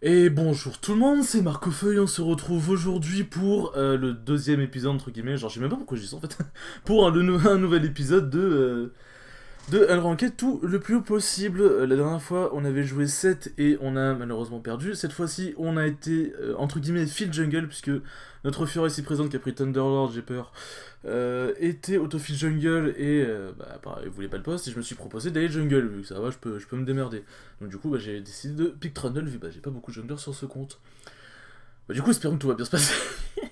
Et bonjour tout le monde, c'est Marcofeuille, on se retrouve aujourd'hui pour le deuxième épisode entre guillemets, genre je sais même pas pourquoi je dis ça en fait, pour un nouvel épisode de Unranked tout le plus haut possible. La dernière fois on avait joué 7 et on a malheureusement perdu, cette fois-ci on a été entre guillemets Field Jungle puisque notre Fury ici présente qui a pris Thunderlord, j'ai peur, était autofill jungle et pareil, il voulait pas le poste et je me suis proposé d'aller jungle vu que ça va, je peux me démerder. Donc du coup j'ai décidé de pick Trundle vu j'ai pas beaucoup de junglers sur ce compte. Du coup espérons que tout va bien se passer,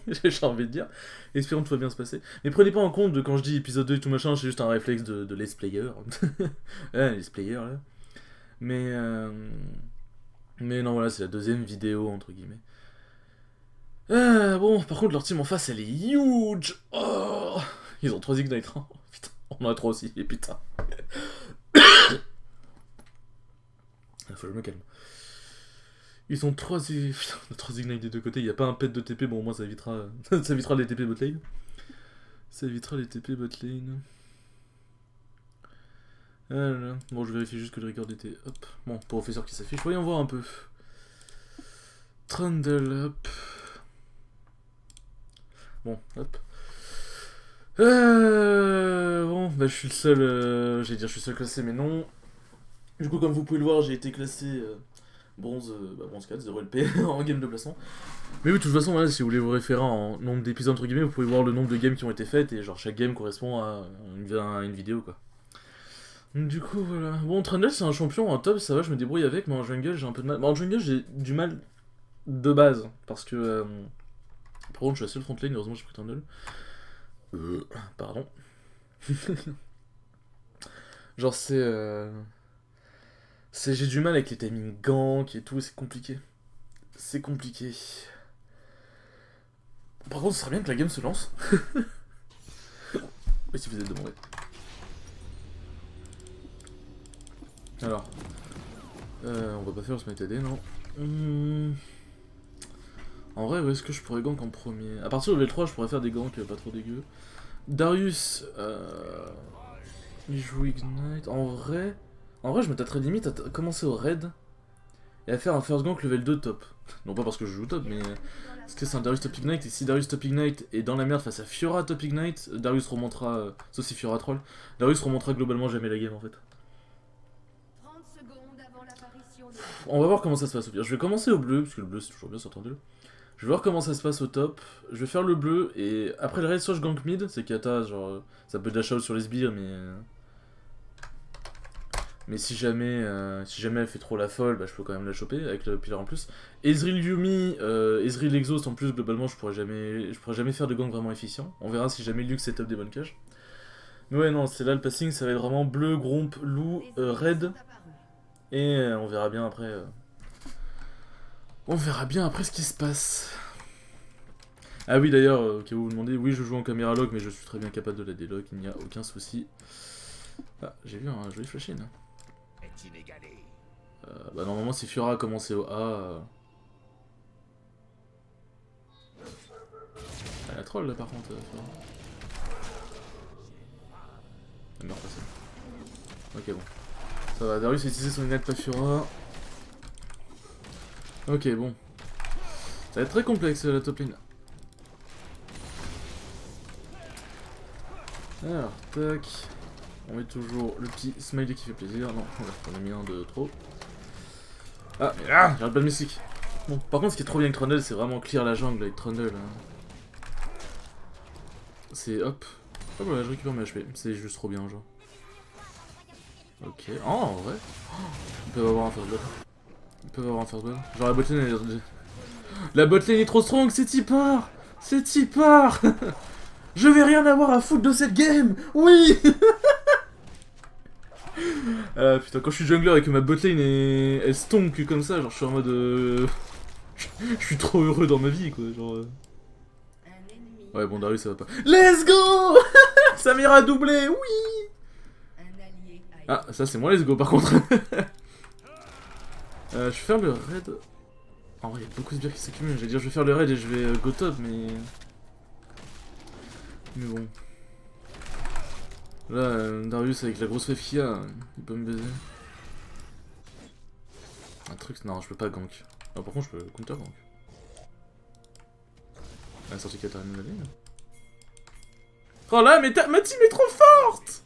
j'ai envie de dire, espérons que tout va bien se passer. Mais prenez pas en compte de quand je dis épisode 2 et tout machin, c'est juste un réflexe de let's player. Let's player là. Mais mais non voilà c'est la deuxième vidéo entre guillemets. Bon, par contre, leur team en face, elle est huge. Oh, ils ont 3 Ignite. Hein. Putain, on en a 3 aussi. Et putain. Faut que je me calme. Ils ont 3 Ignite des deux côtés. Il n'y a pas un pet de TP. Bon, au moins, ça évitera, ça évitera les TP botlane. Ça évitera les TP botlane. Ah là là. Bon, je vérifie juste que le record était. Hop. Bon, professeur qui s'affiche. Voyons voir un peu. Trundle, hop. Bon, hop. Bon, je suis le seul. J'allais dire, je suis le seul classé, mais non. Du coup, comme vous pouvez le voir, j'ai été classé bronze 4, 0 LP en game de placement. Mais oui, de toute façon, voilà, si vous voulez vous référer en nombre d'épisodes, entre guillemets, vous pouvez voir le nombre de games qui ont été faites, et genre chaque game correspond à une vidéo, quoi. Du coup, voilà. Bon, Trundle, c'est un champion, en top, ça va, je me débrouille avec, mais en jungle, j'ai un peu de mal. En jungle, j'ai du mal de base, parce que. Par contre, je suis la seule front lane, heureusement, j'ai pris Trundle. Pardon. Genre, j'ai du mal avec les timing gank et tout, c'est compliqué. C'est compliqué. Par contre, ce serait bien que la game se lance. Oui, si vous êtes demandé. Alors. On va pas faire le smite AD, non. En vrai, où est-ce que je pourrais gank en premier? À partir de level 3, je pourrais faire des ganks pas trop dégueu. Darius, il joue Ignite. En vrai, je me tâterais limite à commencer au raid et à faire un first gank level 2 top. Non pas parce que je joue top, mais parce que c'est un Darius top Ignite, et si Darius top Ignite est dans la merde face à Fiora top Ignite, Darius remontera, sauf si Fiora troll, Darius remontera globalement jamais la game en fait. On va voir comment ça se passe au pire. Je vais commencer au bleu, parce que le bleu c'est toujours bien sur Trundle. Je vais voir comment ça se passe au top, je vais faire le bleu, et après le raid soit je gank mid, c'est kata, genre ça peut dash out sur les sbires, mais si jamais elle fait trop la folle, je peux quand même la choper avec le pilar en plus. Ezreal Yumi, Ezreal Exhaust en plus, globalement je pourrais jamais faire de gank vraiment efficient. On verra si jamais Lux set up des bonnes cages. Mais ouais non, c'est là le passing, ça va être vraiment bleu, gromp, loup, red. Et on verra bien après. On verra bien après ce qui se passe. Ah oui d'ailleurs, au cas où vous vous demandez, oui je joue en caméra log, mais je suis très bien capable de la délock, il n'y a aucun souci. Ah, j'ai vu un joli flash in. Normalement si Fiora a commencé au A... Elle a troll là par contre, Fiora. Elle meurt pas ça. Ok bon. Ça va, Darius a utilisé son ignite pas Fiora. Ok bon. Ça va être très complexe la top lane. Alors, tac. On met toujours le petit smiley qui fait plaisir. Non, on a mis un de trop. Ah, mais là, j'arrête pas de mystique. Bon, par contre, ce qui est trop bien avec Trundle, c'est vraiment clear la jungle avec Trundle. C'est hop. Hop, voilà, je récupère mes HP. C'est juste trop bien, genre. Ok. Oh, en vrai. Ils peuvent avoir un first blood. Ils peuvent avoir un first blood. Genre, la botlane, la botlane est trop strong, c'est Tipar. C'est Tipar. Je vais rien avoir à foutre de cette game. Oui. Putain, quand je suis jungler et que ma botlane elle stonk comme ça, genre je suis en mode. Je suis trop heureux dans ma vie quoi, genre. Ouais, bon, Darius ça va pas. Let's go. Samira doublé, oui. Ah, ça c'est moi, let's go par contre. Je vais faire le raid. En vrai, il y a beaucoup de sbires qui s'accumulent. Je vais dire, je vais faire le raid et je vais go top, mais. Mais bon. Là, Darius avec la grosse fève qu'il a, il peut me baiser. Un truc, non, je peux pas gank. Ah, par contre, je peux counter donc. La sortie Katarina de la ligne. Oh là, mais ma team est trop forte!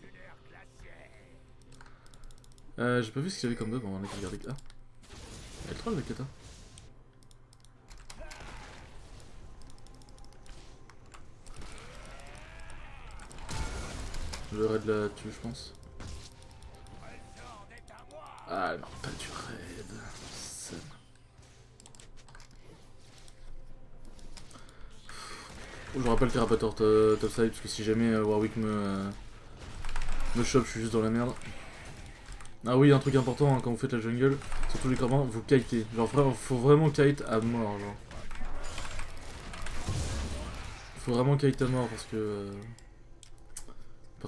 J'ai pas vu ce qu'il y avait comme buff, on va regarder. Ah, elle est troll la Kata. Le raid la tue, je pense. Ah non, pas du raid. Je rappelle Carapator topside parce que si jamais Warwick me chope, je suis juste dans la merde. Ah oui, un truc important hein, quand vous faites la jungle, surtout les corbeaux, vous kitez. Genre faut vraiment kite à mort, genre. Faut vraiment kite à mort parce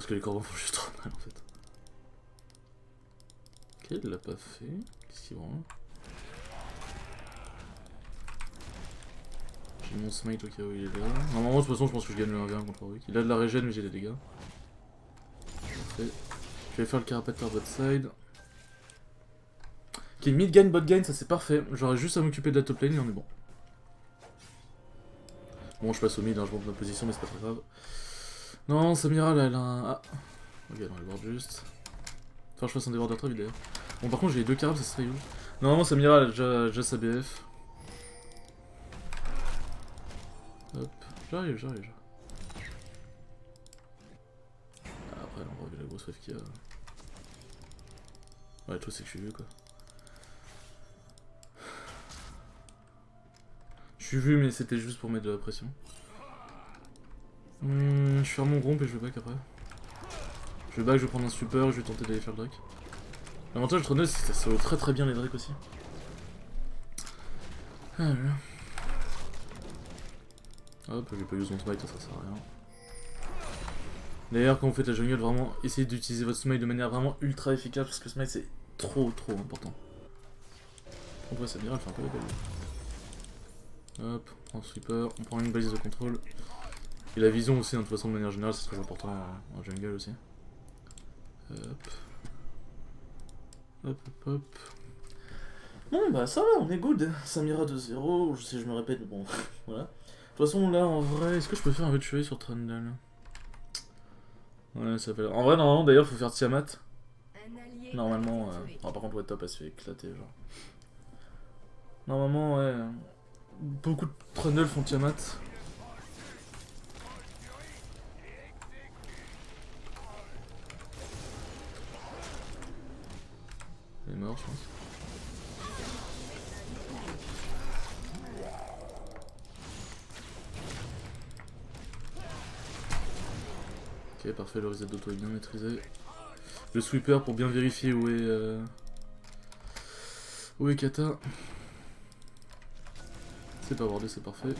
que les corbeaux font juste trop mal en fait. Ok, il l'a pas fait. Qu'est-ce qu'il branle? J'ai mon smite au cas où il est là. Normalement, de toute façon, je pense que je gagne le 1v1 contre Warwick. Il a de la régène, mais j'ai des dégâts. Je vais faire le Carapator bot side. Ok, mid gain, bot gain, ça c'est parfait. J'aurais juste à m'occuper de la top lane et on est bon. Bon, je passe au mid, hein, je monte ma position, mais c'est pas très grave. Non, Samira, là, elle a un... Ah. Ok, non, elle ward juste. Enfin, je fasse un déborder très vite d'ailleurs. Bon, par contre, j'ai les deux carabes, ça serait où? Normalement, Samira, elle a déjà sa BF. Hop, j'arrive. Ah, après, on va voir la grosse wave qu'il y a. Ouais, le truc, c'est que je suis vu, quoi. Je suis vu, mais c'était juste pour mettre de la pression. Je vais faire mon groupe et je vais back après. Je vais back, je vais prendre un super, je vais tenter d'aller faire le Drake. L'avantage de Trundle, c'est que ça solo très bien les Drakes aussi. Ah là. Hop, j'ai pas eu son smite, ça sert à rien. D'ailleurs, quand vous faites la jungle, vraiment, essayez d'utiliser votre smite de manière vraiment ultra efficace parce que smite c'est trop important. En vrai, ça dirait, elle fait un peu la belle. Hop, on prend un sweeper, on prend une balise de contrôle. Et la vision aussi, hein, de toute façon, de manière générale, c'est très important en jungle aussi. Hop. Bon, bah ça va, on est good. Samira 2-0, je sais, je me répète, mais bon, voilà. De toute façon, là, en vrai, est-ce que je peux faire un tuer sur Trundle? Ouais, ça fait... En vrai, normalement, d'ailleurs, faut faire Tiamat. Normalement, par contre, ouais, top, elle se fait éclater, genre. Normalement, ouais... Beaucoup de Trundle font Tiamat. Il est mort, je pense. Ok, parfait, le reset d'auto est bien maîtrisé. Le sweeper pour bien vérifier où est Kata. C'est pas wardé, c'est parfait.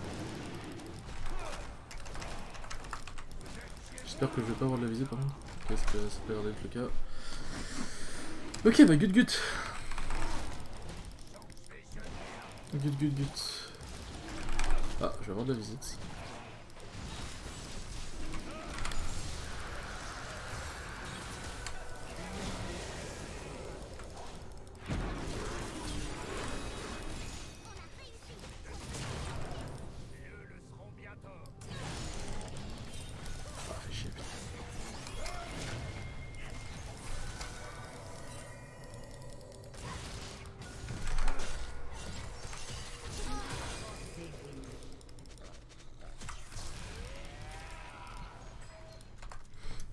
J'espère que je vais pas avoir de la visée par contre. Ok, ça peut l'air d'être le cas. Ok, bah gut. Gut. Ah, je vais avoir de la visite.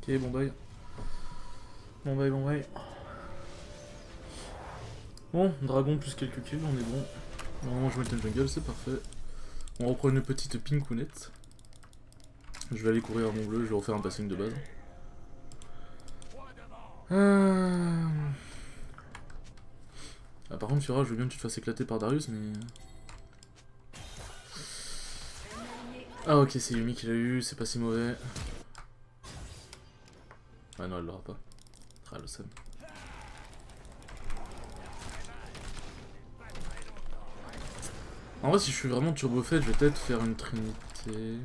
Ok, bon bye. Bon, dragon plus quelques kills, on est bon. Normalement je mets le jungle, c'est parfait. On reprend une petite pinkounette. Je vais aller courir à mon bleu, je vais refaire un passing de base. Ah, par contre, Fiora, je veux bien que tu te fasses éclater par Darius, mais... Ah ok, c'est Yumi qui l'a eu, c'est pas si mauvais. Ah non, elle l'aura pas. Ah, le seum. En vrai, si je suis vraiment turbo fait, je vais peut-être faire une trinité.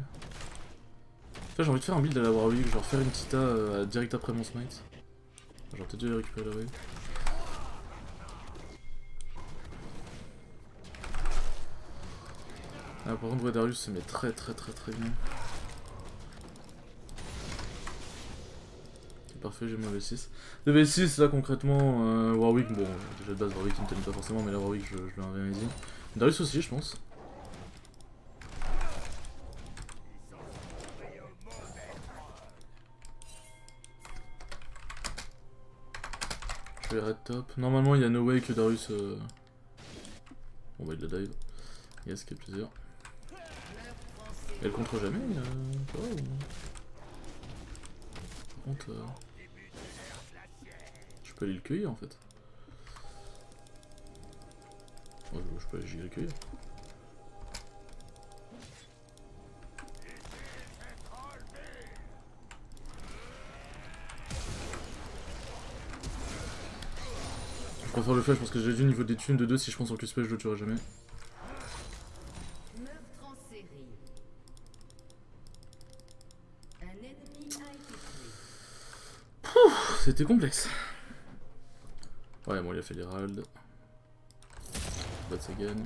Là, j'ai envie de faire un build à la Warwick, genre faire une Tita direct après mon smite. Genre peut-être déjà récupérer la wave. Ah, par contre, ouais, Darius se met très bien. C'est parfait, j'ai mon V6. Le V6, là, concrètement, Warwick, bon, déjà de base, Warwick, il me tenait pas forcément, mais là, Warwick, je le reviens easy. Darius aussi, je pense. Je vais red top. Normalement, il y a no way que Darius... Bon, bah, il la dive. Yes, quel plaisir. Elle contre jamais, ça va, ou... Par contre, je peux aller le cueillir en fait. Oh, je peux aller le cueillir. Je préfère le flash parce que j'ai du niveau des thunes de 2, si je pense en QSP je le tuerai jamais. C'était complexe. Ouais, bon, il a fait l'Herald. Bah, ça gagne.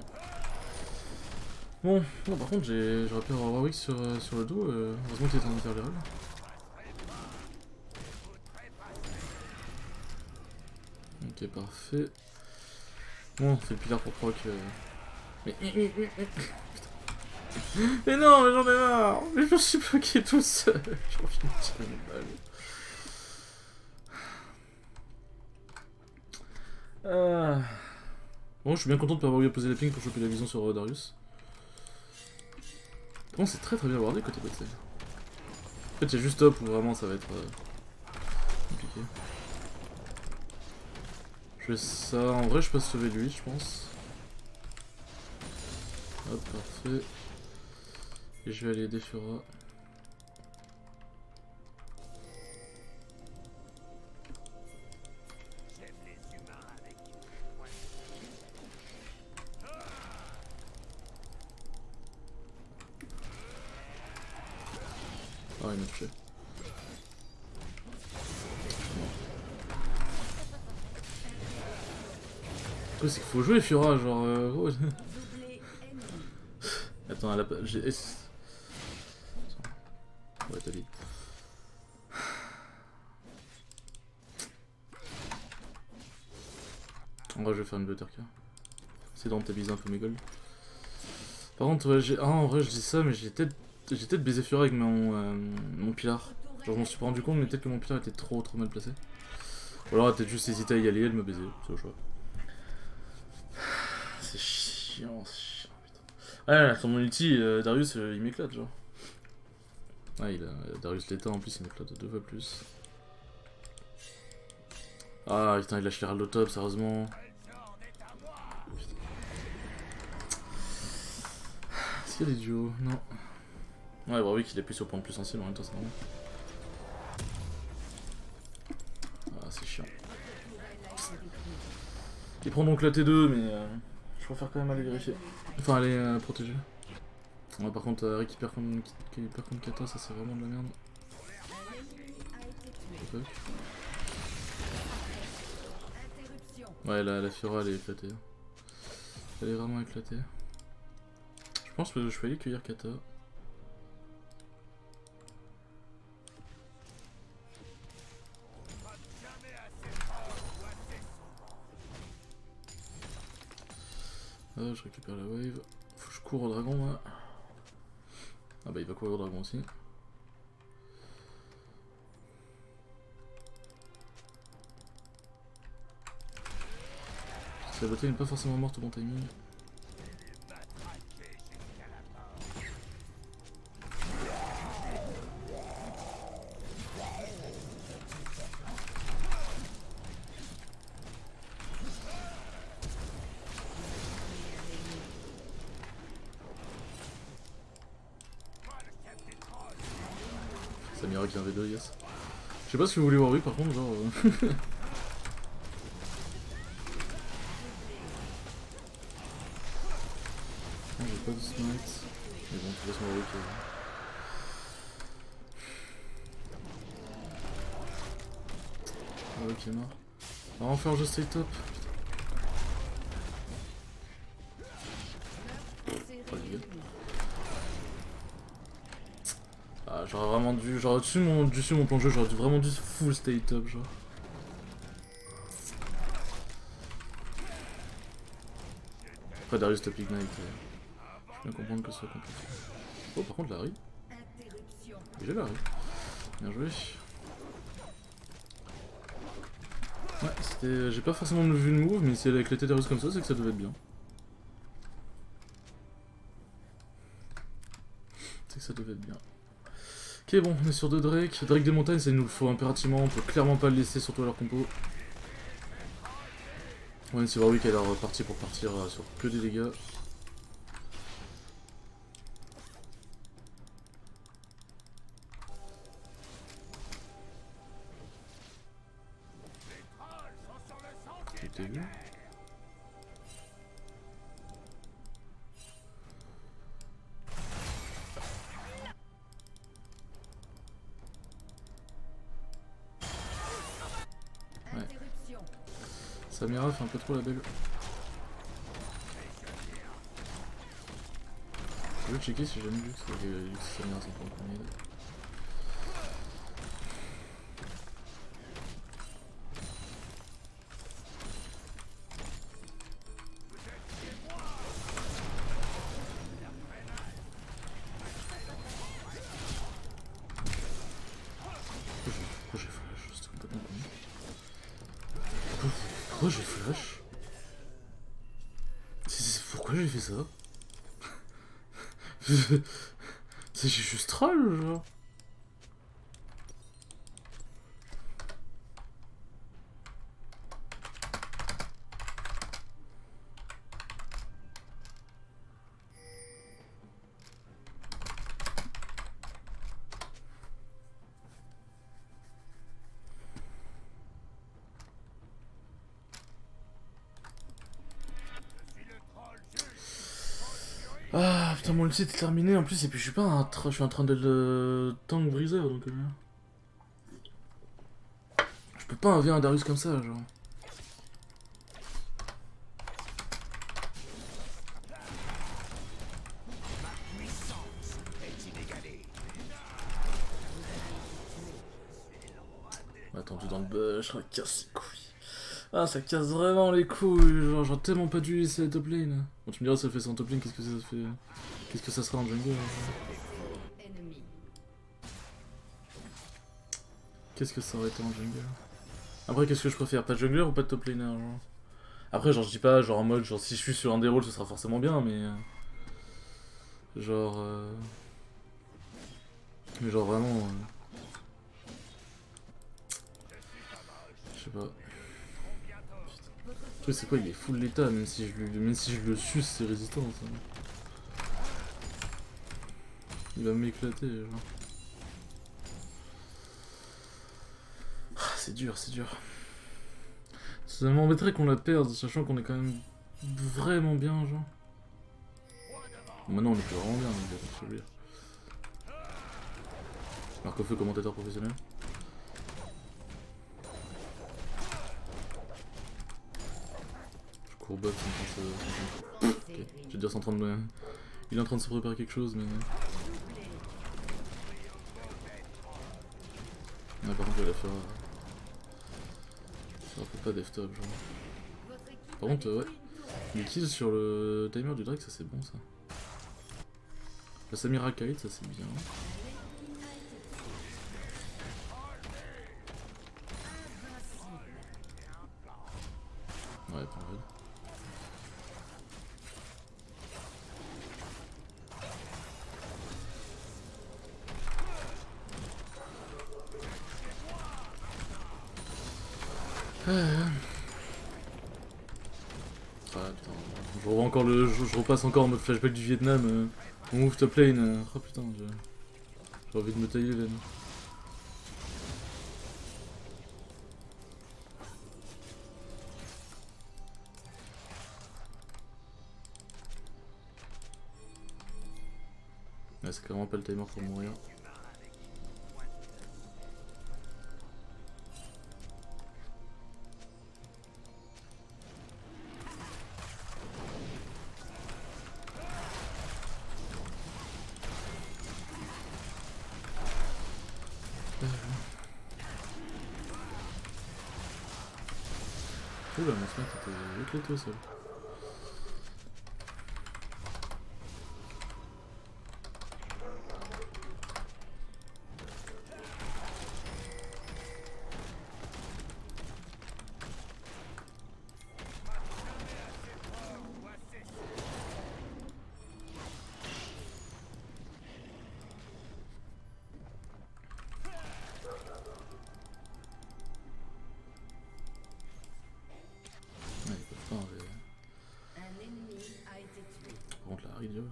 Bon, non, par contre, j'aurais pu avoir Warwick sur le dos. Heureusement qu'il était en train de faire l'Herald. Ok, parfait. Bon, c'est le pilar pour proc. Mais non, mais j'en ai marre. Mais je me suis bloqué tout seul. J'ai envie de tirer une balle. Bon, je suis bien content de pas avoir eu à poser la ping pour choper la vision sur Darius. Bon, c'est très bien wardé côté bot save. En fait, il y a juste top où vraiment ça va être compliqué. Je fais ça. En vrai, je peux sauver lui, je pense. Hop, parfait. Et je vais aller aider Fiora. Ah, il m'a touché. Le truc, c'est qu'il faut jouer Fiora, genre. Oh. Attends, elle a pas. J'ai S. Ouais, t'as dit. En vrai, je vais faire une Butterka. C'est dans ta bise un peu mes goals. Par contre, ouais, en vrai, je dis ça, mais j'ai peut-être baisé Fiora avec mon pilar. Genre, je m'en suis pas rendu compte, mais peut-être que mon pilar était trop mal placé. Ou alors, peut-être juste hésité à y aller et elle me baiser, c'est au choix. C'est chiant, putain. Ouais, son ulti, Darius, il m'éclate, genre. Ouais, Darius l'état en plus, il m'éclate 2 fois plus. Ah, putain, il lâche l'Herald au top, sérieusement. Est-ce qu'il y a des duos? Non. Ouais, bah oui, qu'il appuie sur le point le plus sensible en même temps, c'est normal. Ah, c'est chiant. Il prend donc la T2, mais je préfère quand même aller vérifier. Enfin, aller protéger. Ouais, par contre, récupère contre Kata, ça c'est vraiment de la merde. Ouais, la Fiora elle est éclatée. Elle est vraiment éclatée. Je pense que je vais aller cueillir Kata. Ah, je récupère la wave. Faut que je cours au dragon, moi. Ah bah il va courir au dragon aussi. La bataille n'est pas forcément morte au bon timing. Samira qui a un V2, yes. Je sais pas si vous voulez voir lui par contre, genre. J'ai pas de smite. Mais bon, tu laisses moi Warwick. Warwick est mort. On va en faire juste stay top. Oh, Ah, j'aurais vraiment dû... J'aurais dessus mon plan de jeu, j'aurais vraiment dû full stay top, genre. Après Darius top ignite, je peux bien comprendre que ce soit compliqué. Oh par contre Larry. J'ai Larry. Bien joué. Ouais, c'était... J'ai pas forcément vu le move, mais si elle a éclaté Darius comme ça, c'est que ça devait être bien. C'est que ça devait être bien. Ok bon, on est sur 2 Drake. Drake des montagnes, ça il nous le faut impérativement, on peut clairement pas le laisser, surtout à leur compo. Ouais, c'est Warwick elle est reparti pour partir sur que des dégâts. T'as vu ? Ouais. Samira fait un peu trop la belle. Je vais checker si j'ai jamais vu que Samira s'en prend en premier. Pourquoi j'ai flash? C'était complètement con. Pourquoi j'ai flash? Pourquoi j'ai fait ça? C'est juste troll, genre. Ah putain, mon ulti était terminé en plus, et puis je suis pas un je suis en train de le tank briseur donc. Je peux pas enlever un Darius comme ça, genre. Attendu dans le bush, ça casse les couilles. Ah, ça casse vraiment les couilles, genre j'aurais tellement pas dû laisser la top lane. Bon, tu me diras, ça fait ça en top lane, qu'est-ce que ça fait? Qu'est-ce que ça sera en jungle? Qu'est-ce que ça aurait été en jungle? Après, qu'est-ce que je préfère? Pas de jungler ou pas de top laner, genre? Après, genre, je dis pas, genre en mode, genre si je suis sur un des rôles, ce sera forcément bien, mais. Genre. Mais genre vraiment. Je sais pas. Le truc c'est quoi, il est full l'état, même si je le suce, c'est résistant ça. Il va m'éclater, genre. Ah, c'est dur, c'est dur. Ça m'embêterait qu'on la perde, sachant qu'on est quand même vraiment bien, genre. Bon, maintenant on est plus vraiment bien, donc faut le dire. Marc au feu, commentateur professionnel. Je cours bot sans train de se... Ok, je veux dire sans train de... Il est en train de se préparer quelque chose, mais... Ah, par contre, je vais la faire... Ça fait pas def top, genre. Par contre, ouais. Les kills sur le timer du Drake, ça c'est bon, ça. La Samira Kite, ça c'est bien. Ouais, pas mal. Ah putain, je revois encore je repasse encore en mode flashback du Vietnam, on move top lane, oh putain, j'ai envie de me tailler les veines. Ouais, c'est clairement pas le timer pour mourir. Oula, mon smite était éclaté au sol. Par contre, la Ridio.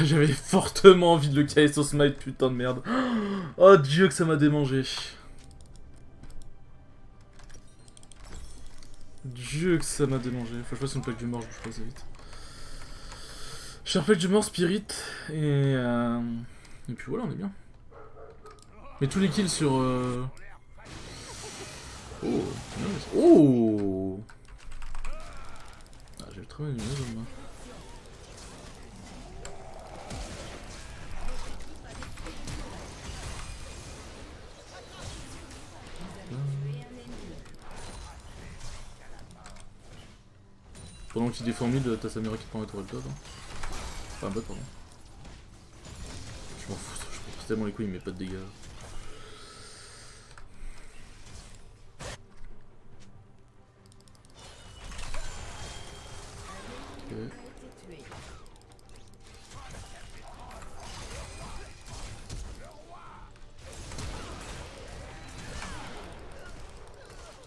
J'avais fortement envie de le caler sur smite, putain de merde. Oh Dieu que ça m'a démangé. Dieu que ça m'a démangé. Faut que je fasse une plaque du mort, je bouge pas assez vite. Cher plaque du mort, Spirit, et puis voilà, on est bien. Mais tous les kills sur... Oh, nice. Oh. Ah, j'ai très mal une maison, moi. Pendant qu'il défend mid, t'as Samira qui prend la tour top. Hein. Enfin, un bot, pardon. Je m'en fous, je prends tellement les couilles, il met pas de dégâts. Okay.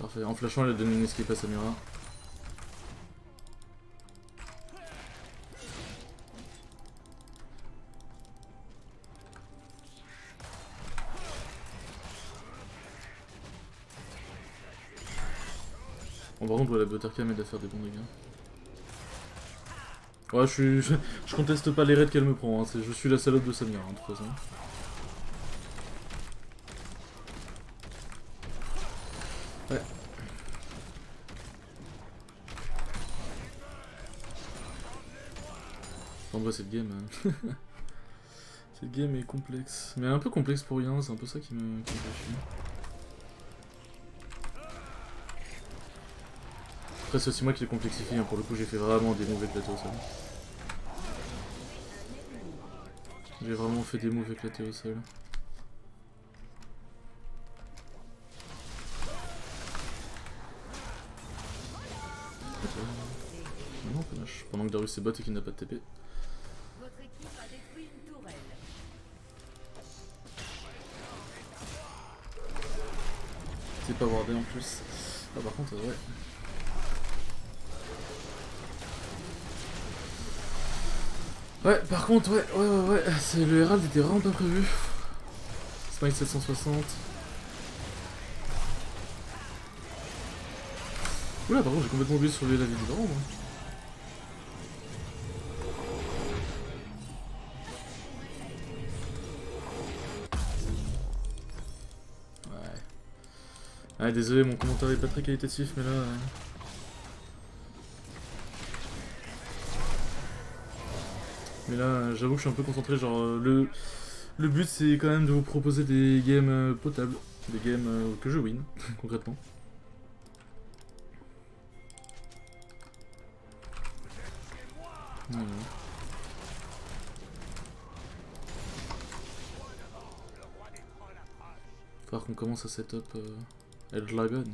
Parfait, en flashant, elle a donné une escape à Samira. Bon, par contre, ouais, la Buttercam aide à faire des bons dégâts. Ouais, je conteste pas les raids qu'elle me prend, hein. Je suis la salope de Samira, hein, de toute façon. Ouais. En vrai, cette game... cette game est complexe. Mais un peu complexe pour rien, c'est un peu ça qui me fait chier. Après, c'est aussi moi qui l'ai complexifié, hein. Pour le coup, j'ai fait vraiment des moves éclatés au sol. J'ai vraiment fait des moves éclatés au sol. Non, pas lâche. Pendant que Darius est bot et qu'il n'a pas de TP. C'est pas wardé en plus. Ah, par contre, ouais. Ouais, par contre, ouais. Le Herald était vraiment pas prévu. Smite 760. Oula, par contre, j'ai complètement oublié de surveiller la vie du baron, moi. Ouais, désolé, mon commentaire est pas très qualitatif, mais là... Mais là, j'avoue que je suis un peu concentré, genre... Le but, c'est quand même de vous proposer des games potables. Des games que je win, concrètement. Ouais. Faudra qu'on commence à setup Eldragon.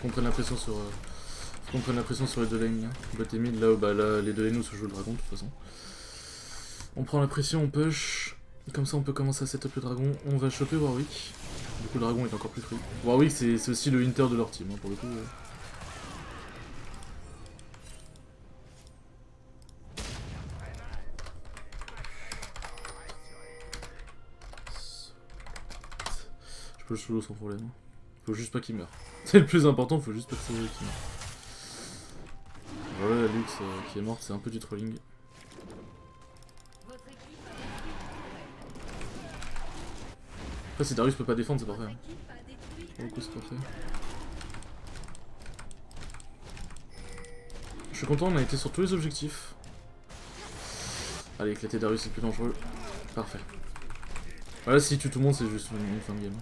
Qu'on prenne la pression sur... qu'on prenne la pression sur les deux lanes là. Bot et mid, là où bah, là, les deux lanes où se joue le dragon de toute façon. On prend la pression, on push. Comme ça on peut commencer à setup le dragon. On va choper Warwick. Du coup le dragon est encore plus free. Warwick c'est aussi le Inter de leur team hein, pour le coup. Je peux le solo sans problème. Faut juste pas qu'il meure. C'est le plus important, faut juste pas que ça qu'il meure. Voilà la Lux qui est morte, c'est un peu du trolling. Après si Darius peut pas défendre c'est parfait. Hein. Pour le coup c'est parfait. Je suis content, on a été sur tous les objectifs. Allez, éclater Darius c'est plus dangereux. Parfait. Voilà, si tue tout le monde c'est juste une fin de game.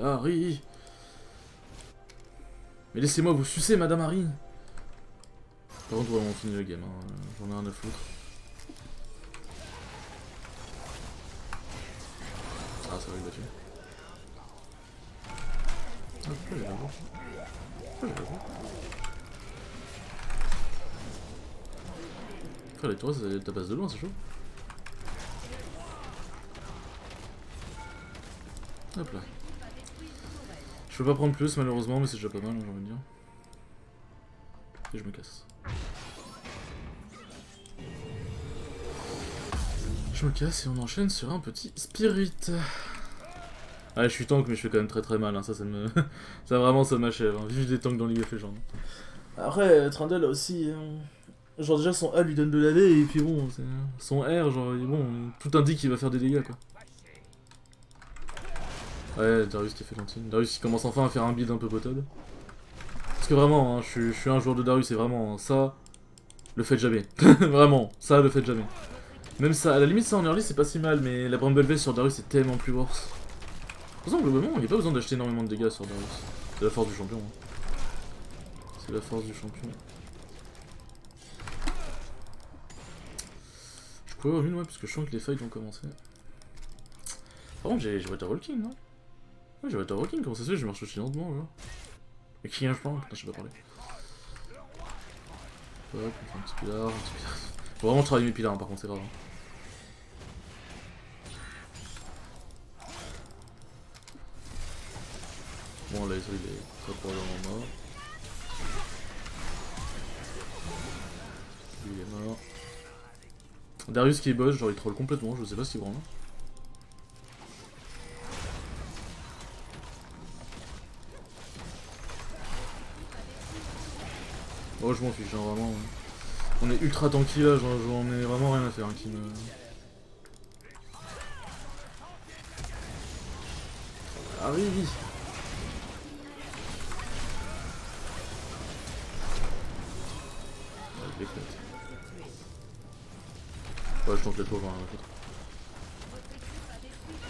Harry. Mais laissez-moi vous sucer, Madame Harry. Par contre, on finit le game, hein. J'en ai rien à foutre. Ah, ça va, il va tuer. Ah, pourquoi il va voir? Pourquoi il va voir? Frère, les tours, ça tabasse de loin, c'est chaud. Hop là. Je peux pas prendre plus malheureusement, mais c'est déjà pas mal, j'ai envie de dire. Et je me casse. Je me casse et on enchaîne sur un petit spirit. Ah, je suis tank, mais je fais quand même très mal, hein. Ça me. Ça vraiment, ça m'achève. Hein. Vive des tanks dans League of Legends. Après, Trundle a aussi. Genre, déjà son A lui donne de l'AD, et puis bon, son R, genre, bon, tout indique qu'il va faire des dégâts quoi. Ouais, Darius qui a fait gentil. Darius qui commence enfin à faire un build un peu potable. Parce que vraiment, hein, je suis un joueur de Darius et vraiment, ça, le faites jamais. Vraiment, ça, le faites jamais. Même ça, à la limite, ça en early, c'est pas si mal, mais la Bramble sur Darius, c'est tellement plus worse. De toute façon, globalement, il n'y a pas besoin d'acheter énormément de dégâts sur Darius. C'est la force du champion. Hein. C'est la force du champion. Je pourrais avoir une, ouais, parce que je sens que les fights vont commencer. Par contre, j'ai Water Walking, non? Ouais, j'ai Water Walking, comment ça se fait? Je marche aussi lentement, là. Et qui je pense? Putain, je sais pas parler. Hop, on fait un petit pilar, un petit pilar. Faut vraiment travailler mes pilars, hein, par contre, c'est grave. Hein. Bon, là, il est très probablement mort. Lui, il est mort. Darius qui est boss, genre il troll complètement, je sais pas ce qu'il branle. Oh, je m'en fiche, genre vraiment. On est ultra tanky là, j'en ai vraiment rien à faire. Hein, qui me... Arrive. Ouais, je tente les pauvres, hein,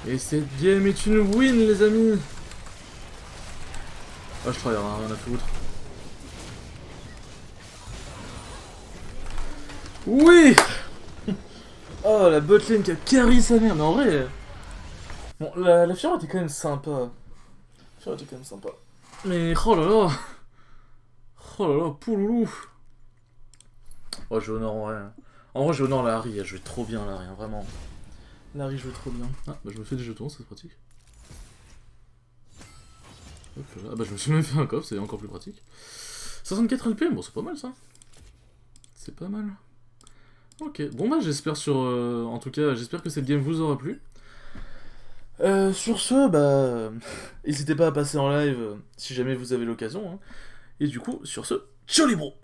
et cette game est une win, les amis. Ah, je travaille, rien à foutre. Oui. Oh, la botlane qui a carry sa mère, mais en vrai... Bon, la Fiora était quand même sympa. La Fiora était quand même sympa. Mais, oh là là. Oh là là, pouloulou. Oh, je honore en vrai. En vrai, je honore la Harry, elle jouait trop bien la Harry, hein, vraiment. La Harry jouait trop bien. Ah, bah je me fais des jetons, c'est pratique. Hop là. Ah bah je me suis même fait un coffre, c'est encore plus pratique. 64 LP, bon c'est pas mal ça. C'est pas mal. Ok, bon bah j'espère en tout cas, j'espère que cette game vous aura plu. Sur ce, bah... N'hésitez pas à passer en live si jamais vous avez l'occasion. Hein. Et du coup, sur ce, ciao les bros.